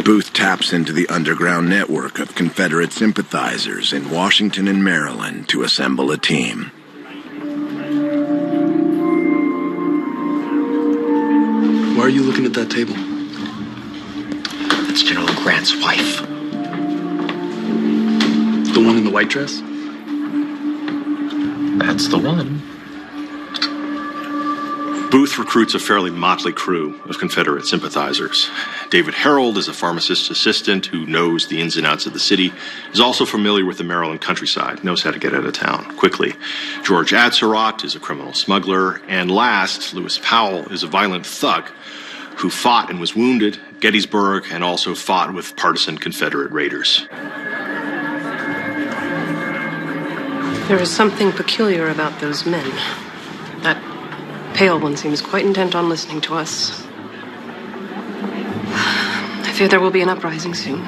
Booth taps into the underground network of Confederate sympathizers in Washington and Maryland to assemble a team. Why are you looking at that table? That's General Grant's wife. The one in the white dress? That's the one. Booth recruits a fairly motley crew of Confederate sympathizers. David Harold is a pharmacist's assistant who knows the ins and outs of the city, is also familiar with the Maryland countryside, knows how to get out of town quickly. George Atzerodt is a criminal smuggler. And last, Lewis Powell is a violent thug who fought and was wounded at Gettysburg and also fought with partisan Confederate raiders. There is something peculiar about those men. That pale one seems quite intent on listening to us. I fear there will be an uprising soon.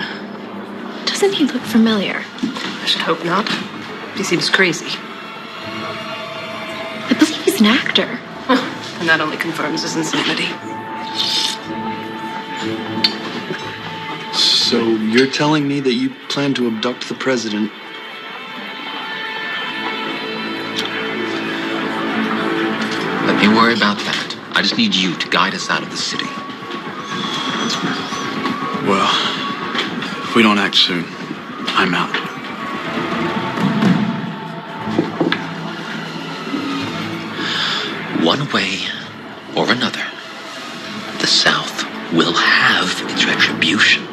Doesn't he look familiar? I should hope not. He seems crazy. I believe he's an actor. And that only confirms his insanity. So you're telling me that you plan to abduct the president? Let me worry about that. I just need you to guide us out of the city. Well, if we don't act soon, I'm out. One way or another, the South will have its retribution.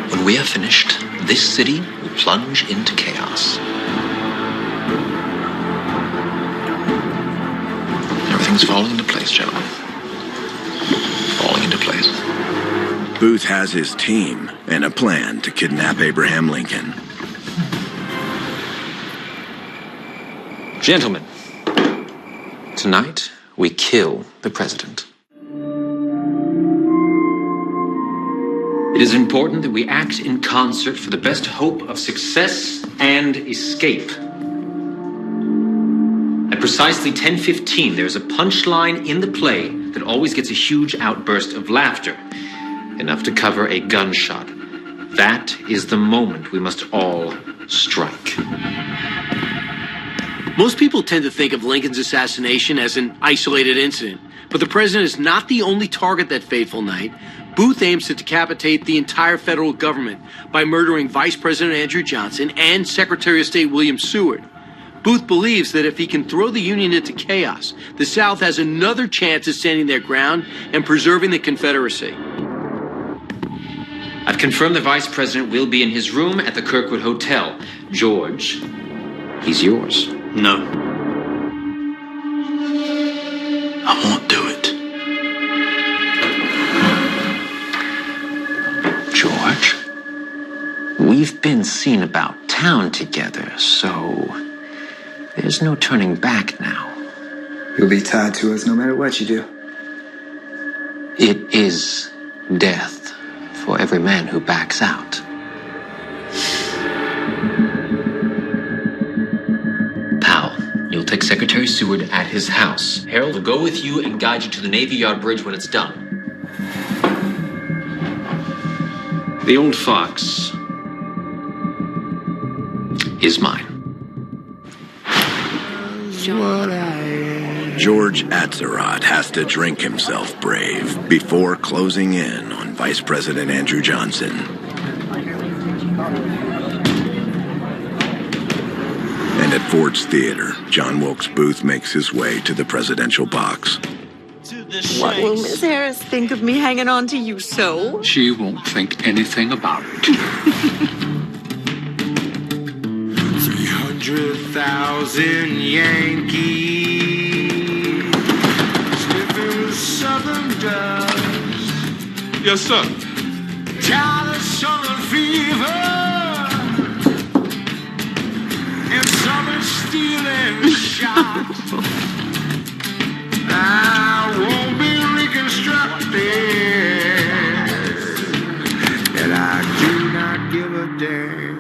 When we are finished, this city will plunge into chaos. Everything's falling into place, gentlemen. Falling into place. Booth has his team and a plan to kidnap Abraham Lincoln. Gentlemen, tonight we kill the president. It is important that we act in concert for the best hope of success and escape. At precisely 10:15, there's a punchline in the play that always gets a huge outburst of laughter, enough to cover a gunshot. That is the moment we must all strike. Most people tend to think of Lincoln's assassination as an isolated incident, but the president is not the only target that fateful night. Booth aims to decapitate the entire federal government by murdering Vice President Andrew Johnson and Secretary of State William Seward. Booth believes that if he can throw the Union into chaos, the South has another chance at standing their ground and preserving the Confederacy. I've confirmed the Vice President will be in his room at the Kirkwood Hotel. George, he's yours. No. I won't do it. George, we've been seen about town together, so there's no turning back now. You'll be tied to us no matter what you do. It is death for every man who backs out. Powell, you'll take Secretary Seward at his house. Harold will go with you and guide you to the Navy Yard Bridge when it's done. The old fox is mine. George Atzerodt has to drink himself brave before closing in on Vice President Andrew Johnson. And at Ford's Theater, John Wilkes Booth makes his way to the presidential box. What will Miss Harris think of me hanging on to you so? She won't think anything about it. 300,000 Yankees sniffing the southern dust. Yes, sir. Tired of southern fever and southern steel and shot. I won't be reconstructed, and I do not give a damn.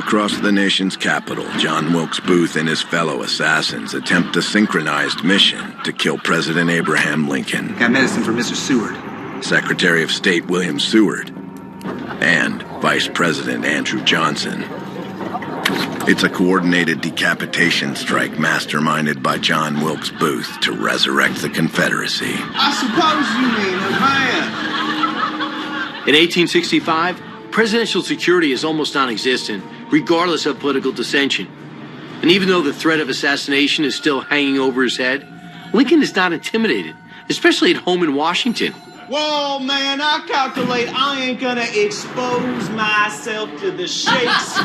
across the nation's capital, John Wilkes Booth and his fellow assassins attempt a synchronized mission to kill President Abraham Lincoln. Got medicine for Mr. Seward. Secretary of State William Seward, and Vice President Andrew Johnson. It's a coordinated decapitation strike masterminded by John Wilkes Booth to resurrect the Confederacy. I suppose you mean a man. In 1865, presidential security is almost non-existent, regardless of political dissension. And even though the threat of assassination is still hanging over his head, Lincoln is not intimidated, especially at home in Washington. Whoa, man, I calculate I ain't gonna expose myself to the shakes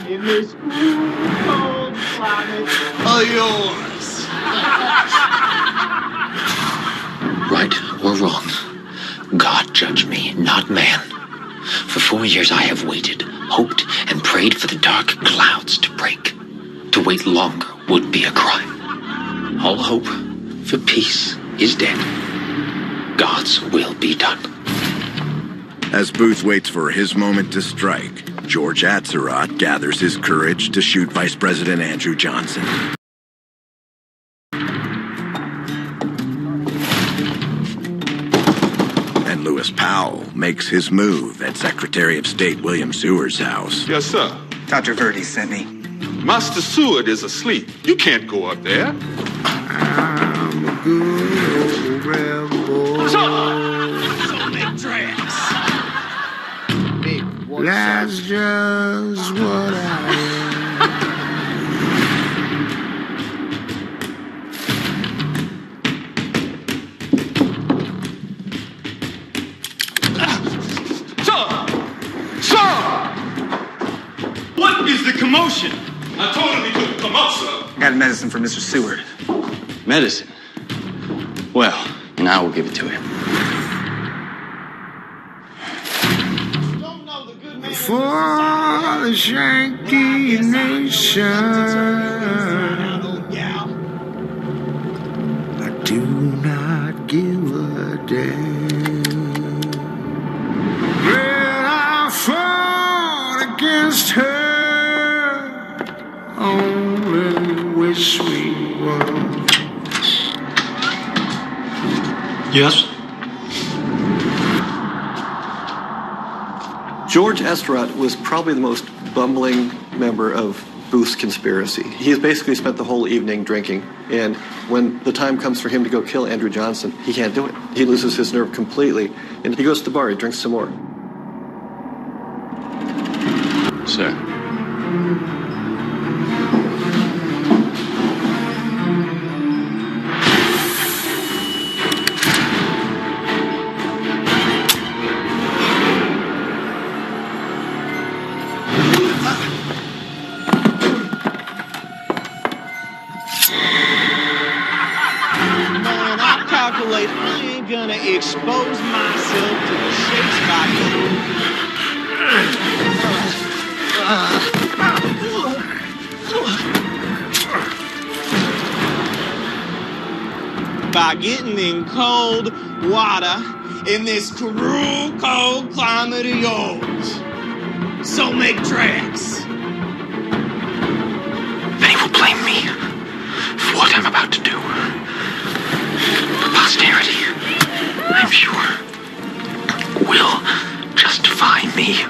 in this cold climate of yours. Right or wrong, God judge me, not man. For 4 years I have waited, hoped, and prayed for the dark clouds to break. To wait longer would be a crime. All hope for peace is dead. God's will be done. As Booth waits for his moment to strike, George Atzerodt gathers his courage to shoot Vice President Andrew Johnson. And Lewis Powell makes his move at Secretary of State William Seward's house. Yes, sir. Dr. Verdi sent me. Master Seward is asleep. You can't go up there. I'm a good old rebel. So make tracks. That's just what I Sir! What is the commotion? I told him he couldn't come up, sir. Got medicine for Mr. Seward. Medicine? Well, and I will give it to him. For the Yankee nation, I do not give a damn. When I fought against her, only wish we were. Yes? George Atzerodt was probably the most bumbling member of Booth's conspiracy. He has basically spent the whole evening drinking, and when the time comes for him to go kill Andrew Johnson, he can't do it. He loses his nerve completely, and he goes to the bar, he drinks some more. Sir. I ain't gonna expose myself to the shakes by getting in cold water in this cruel cold climate of yours. So make tracks. They will blame me for what I'm about to do. Posterity, I'm sure, will justify me.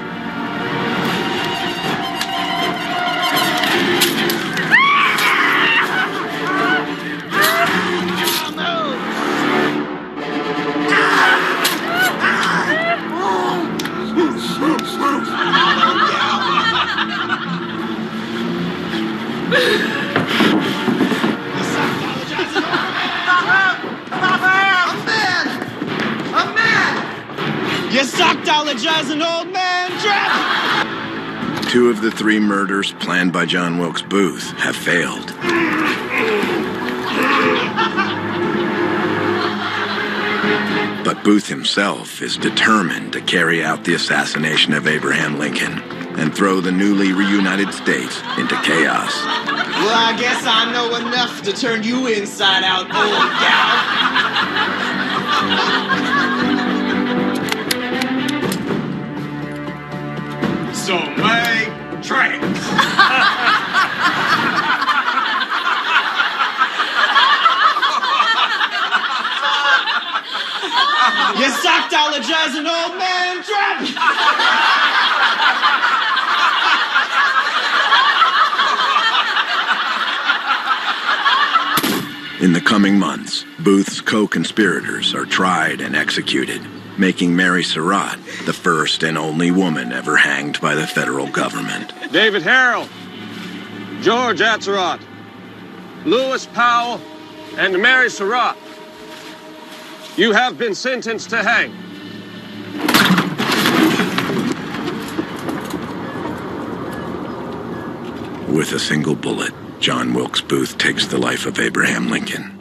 You sockdologizing old man trap! 2 of the 3 murders planned by John Wilkes Booth have failed. But Booth himself is determined to carry out the assassination of Abraham Lincoln and throw the newly reunited states into chaos. Well, I guess I know enough to turn you inside out, old gal. So make tracks. $5 old man trap! In the coming months, Booth's co-conspirators are tried and executed, making Mary Surratt the first and only woman ever hanged by the federal government. David Harold, George Atzerodt, Lewis Powell, and Mary Surratt. You have been sentenced to hang. With a single bullet, John Wilkes Booth takes the life of Abraham Lincoln.